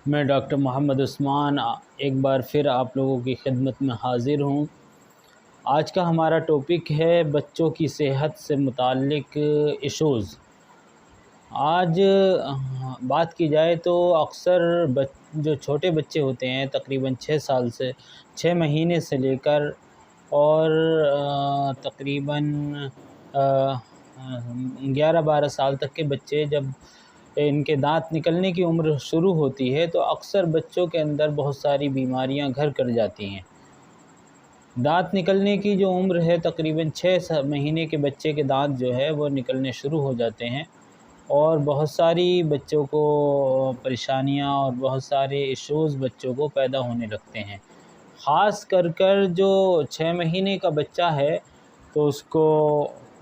मैं डॉक्टर मोहम्मद उस्मान एक बार फिर आप लोगों की खिदमत में हाज़िर हूँ। आज का हमारा टॉपिक है बच्चों की सेहत से मुताल्लिक़ इश्यूज़। आज बात की जाए तो अक्सर जो छोटे बच्चे होते हैं तकरीबन 6 साल से 6 महीने से लेकर और तकरीबन 11-12 साल तक के बच्चे, जब इनके दांत निकलने की उम्र शुरू होती है तो अक्सर बच्चों के अंदर बहुत सारी बीमारियां घर कर जाती हैं। दांत निकलने की जो उम्र है तकरीबन 6 महीने के बच्चे के दांत जो है वो निकलने शुरू हो जाते हैं और बहुत सारी बच्चों को परेशानियां और बहुत सारे इश्यूज़ बच्चों को पैदा होने लगते हैं। ख़ास कर जो 6 महीने का बच्चा है तो उसको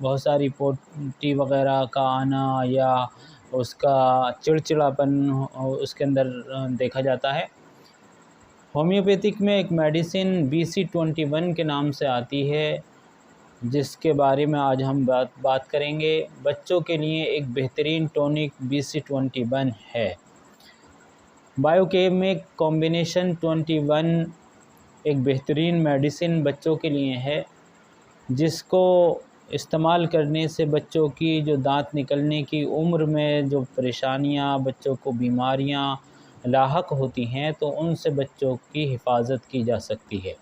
बहुत सारी पोटी वग़ैरह का आना या उसका चिड़चिड़ापन उसके अंदर देखा जाता है। होम्योपैथिक में एक मेडिसिन BC21 के नाम से आती है, जिसके बारे में आज हम बात करेंगे। बच्चों के लिए एक बेहतरीन टॉनिक BC21 है। बायोकेमिक कॉम्बिनेशन 21 एक बेहतरीन मेडिसिन बच्चों के लिए है, जिसको इस्तेमाल करने से बच्चों की जो दांत निकलने की उम्र में जो परेशानियां, बच्चों को बीमारियां लाहक होती हैं तो उनसे बच्चों की हिफाजत की जा सकती है।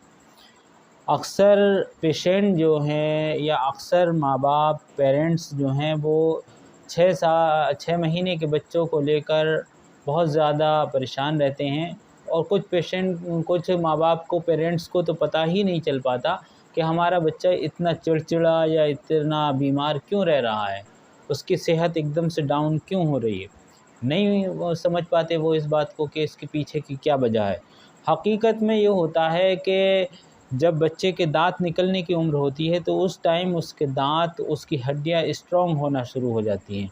अक्सर पेशेंट जो हैं या अक्सर माँ बाप पेरेंट्स जो हैं वो 6 महीने के बच्चों को लेकर बहुत ज़्यादा परेशान रहते हैं और कुछ माँ बाप को, पेरेंट्स को तो पता ही नहीं चल पाता कि हमारा बच्चा इतना चिड़चिड़ा या इतना बीमार क्यों रह रहा है, उसकी सेहत एकदम से डाउन क्यों हो रही है। नहीं वो समझ पाते वो इस बात को कि इसके पीछे की क्या वजह है। हकीकत में ये होता है कि जब बच्चे के दांत निकलने की उम्र होती है तो उस टाइम उसके दांत, उसकी हड्डियां स्ट्रॉन्ग होना शुरू हो जाती हैं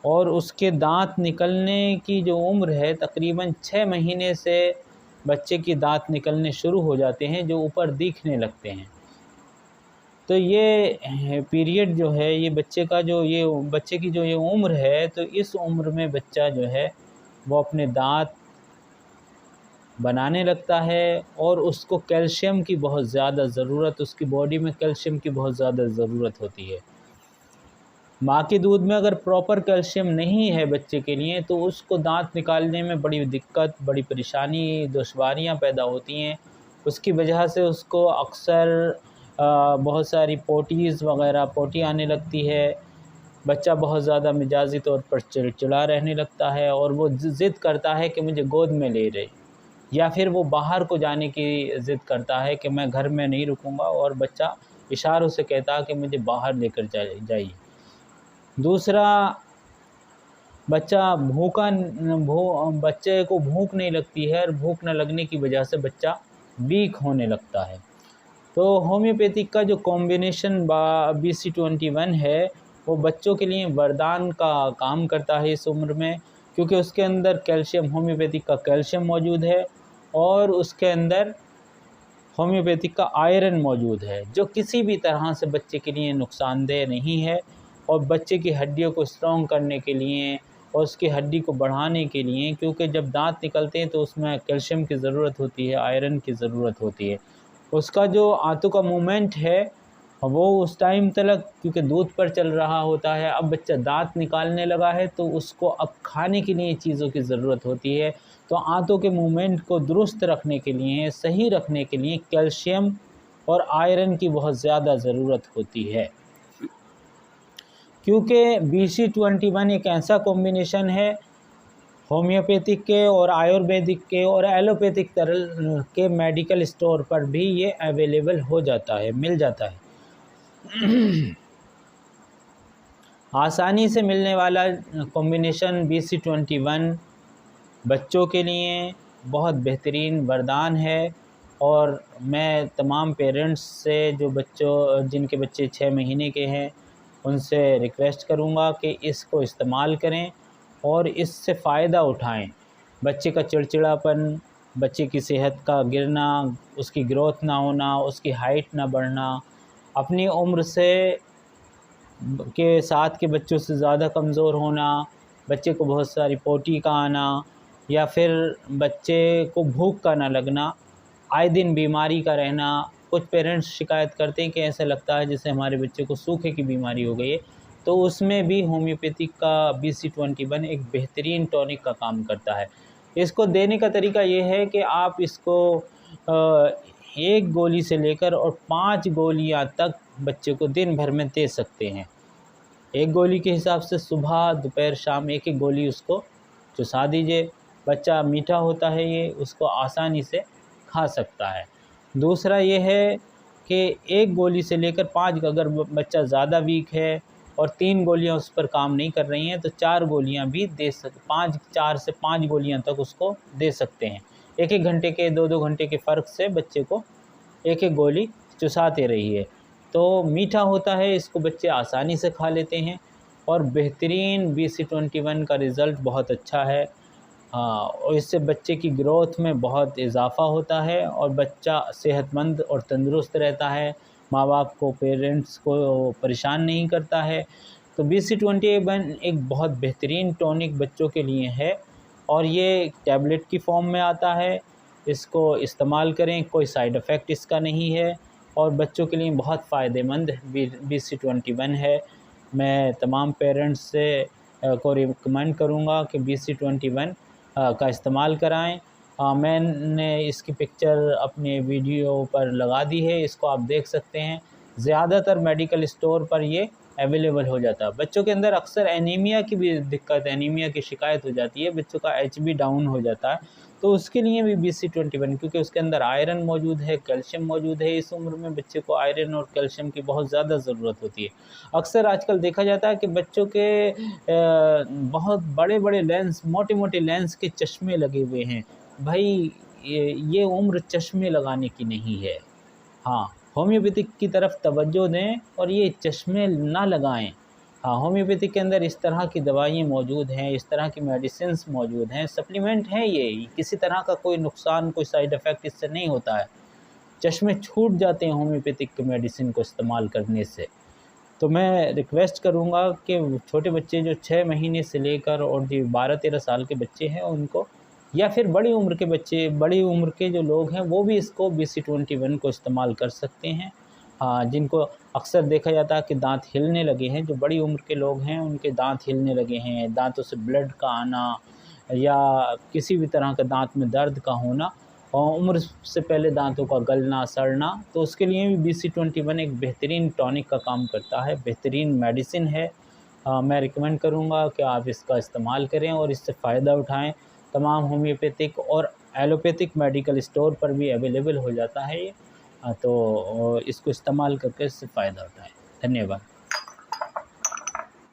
और उसके दांत निकलने की जो उम्र है तकरीबन 6 महीने से बच्चे की दांत निकलने शुरू हो जाते हैं, जो ऊपर दिखने लगते हैं। तो ये पीरियड जो है, ये बच्चे की जो ये उम्र है, तो इस उम्र में बच्चा जो है वो अपने दांत बनाने लगता है और उसको कैल्शियम की बहुत ज़्यादा ज़रूरत, उसकी बॉडी में कैल्शियम की बहुत ज़्यादा ज़रूरत होती है। माँ के दूध में अगर प्रॉपर कैल्शियम नहीं है बच्चे के लिए तो उसको दांत निकालने में बड़ी दिक्कत, बड़ी परेशानी, दुश्वारियाँ पैदा होती हैं। उसकी वजह से उसको अक्सर बहुत सारी पोटी आने लगती है। बच्चा बहुत ज़्यादा मिजाजी तौर पर चिड़चिड़ा रहने लगता है और वो ज़िद करता है कि मुझे गोद में ले रहे, या फिर वो बाहर को जाने की ज़िद करता है कि मैं घर में नहीं रुकूंगा और बच्चा इशारों से कहता है कि मुझे बाहर लेकर जाइए। दूसरा, बच्चे को भूख नहीं लगती है और भूख न लगने की वजह से बच्चा वीक होने लगता है। तो होम्योपैथिक का जो कॉम्बिनेशन BC21 है वो बच्चों के लिए वरदान का काम करता है इस उम्र में, क्योंकि उसके अंदर कैल्शियम, होम्योपैथिक का कैल्शियम मौजूद है और उसके अंदर होम्योपैथिक का आयरन मौजूद है, जो किसी भी तरह से बच्चे के लिए नुकसानदेह नहीं है और बच्चे की हड्डियों को स्ट्रॉन्ग करने के लिए और उसकी हड्डी को बढ़ाने के लिए, क्योंकि जब दांत निकलते हैं तो उसमें कैल्शियम की ज़रूरत होती है, आयरन की ज़रूरत होती है। उसका जो आंतों का मूवमेंट है वो उस टाइम तक, क्योंकि दूध पर चल रहा होता है, अब बच्चा दांत निकालने लगा है तो उसको अब खाने के लिए चीज़ों की ज़रूरत होती है। तो आंतों के मूवमेंट को दुरुस्त रखने के लिए, सही रखने के लिए कैल्शियम और आयरन की बहुत ज़्यादा ज़रूरत होती है, क्योंकि BC21 एक ऐसा कॉम्बिनेशन है होम्योपैथिक के और आयुर्वेदिक के और एलोपैथिक तरह के मेडिकल स्टोर पर भी ये अवेलेबल हो जाता है, मिल जाता है। आसानी से मिलने वाला कॉम्बिनेशन BC21 बच्चों के लिए बहुत बेहतरीन वरदान है और मैं तमाम पेरेंट्स से जिनके बच्चे 6 महीने के हैं उनसे रिक्वेस्ट करूंगा कि इसको इस्तेमाल करें और इससे फ़ायदा उठाएं। बच्चे का चिड़चिड़ापन, बच्चे की सेहत का गिरना, उसकी ग्रोथ ना होना, उसकी हाइट ना बढ़ना, अपनी उम्र से के साथ के बच्चों से ज़्यादा कमज़ोर होना, बच्चे को बहुत सारी पोटी का आना या फिर बच्चे को भूख का ना लगना, आए दिन बीमारी का रहना। कुछ पेरेंट्स शिकायत करते हैं कि ऐसा लगता है जैसे हमारे बच्चे को सूखे की बीमारी हो गई है, तो उसमें भी होम्योपैथिक का BC21 एक बेहतरीन टॉनिक का काम करता है। इसको देने का तरीका ये है कि आप इसको 1 गोली से लेकर और 5 गोलियां तक बच्चे को दिन भर में दे सकते हैं। 1 गोली के हिसाब से सुबह, दोपहर, शाम 1-1 गोली उसको चुसा दीजिए। बच्चा मीठा होता है, ये उसको आसानी से खा सकता है। दूसरा ये है कि 1 गोली से लेकर 5, अगर बच्चा ज़्यादा वीक है और 3 गोलियां उस पर काम नहीं कर रही हैं तो 4 गोलियां भी दे 4 से 5 गोलियां तक उसको दे सकते हैं। 1-1 घंटे के, 2-2 घंटे के फ़र्क से बच्चे को 1-1 गोली चुसाते रहिए। तो मीठा होता है, इसको बच्चे आसानी से खा लेते हैं और बेहतरीन BC21 का रिज़ल्ट बहुत अच्छा है। हाँ, और इससे बच्चे की ग्रोथ में बहुत इजाफ़ा होता है और बच्चा सेहतमंद और तंदुरुस्त रहता है, माँ-बाप को, पेरेंट्स को परेशान नहीं करता है। तो BC21 एक बहुत बेहतरीन टॉनिक बच्चों के लिए है और ये टैबलेट की फ़ॉर्म में आता है। इसको इस्तेमाल करें, कोई साइड इफ़ेक्ट इसका नहीं है और बच्चों के लिए बहुत फ़ायदेमंद BC21 है। मैं तमाम पेरेंट्स से को रिकमेंड करूँगा कि BC21 का इस्तेमाल कराएँ। मैंने इसकी पिक्चर अपने वीडियो पर लगा दी है, इसको आप देख सकते हैं। ज़्यादातर मेडिकल स्टोर पर ये अवेलेबल हो जाता है। बच्चों के अंदर अक्सर एनीमिया की भी दिक्कत, एनीमिया की शिकायत हो जाती है, बच्चों का HB डाउन हो जाता है, तो उसके लिए भी BC21, क्योंकि उसके अंदर आयरन मौजूद है, कैल्शियम मौजूद है। इस उम्र में बच्चे को आयरन और कैल्शियम की बहुत ज़्यादा ज़रूरत होती है। अक्सर आजकल देखा जाता है कि बच्चों के बहुत बड़े-बड़े लेंस, मोटे-मोटे लेंस के चश्मे लगे हुए हैं। भाई, ये उम्र चश्मे लगाने की नहीं है। हाँ, होम्योपैथिक की तरफ तवज्जो दें और ये चश्मे ना लगाएं। हाँ, होम्योपैथिक के अंदर इस तरह की दवाइयाँ मौजूद हैं, इस तरह की मेडिसिन्स मौजूद हैं, सप्लीमेंट हैं ये, किसी तरह का कोई नुकसान, कोई साइड इफ़ेक्ट इससे नहीं होता है। चश्मे छूट जाते हैं होम्योपैथिक मेडिसिन को इस्तेमाल करने से। तो मैं रिक्वेस्ट करूँगा कि छोटे बच्चे जो 6 महीने से लेकर और जो 12-13 साल के बच्चे हैं उनको, या फिर बड़ी उम्र के बच्चे, बड़ी उम्र के जो लोग हैं वो भी इसको BC21 को इस्तेमाल कर सकते हैं। हाँ, जिनको अक्सर देखा जाता है कि दांत हिलने लगे हैं, जो बड़ी उम्र के लोग हैं उनके दांत हिलने लगे हैं, दांतों से ब्लड का आना या किसी भी तरह का दांत में दर्द का होना और उम्र से पहले दांतों का गलना, सड़ना, तो उसके लिए भी BC21 एक बेहतरीन टॉनिक का काम करता है, बेहतरीन मेडिसिन है। मैं रिकमेंड करूँगा कि आप इसका इस्तेमाल करें और इससे फ़ायदा उठाएँ। तमाम होम्योपैथिक और एलोपैथिक मेडिकल स्टोर पर भी अवेलेबल हो जाता है ये। तो इसको इस्तेमाल करके इससे फ़ायदा उठाएँ। धन्यवाद।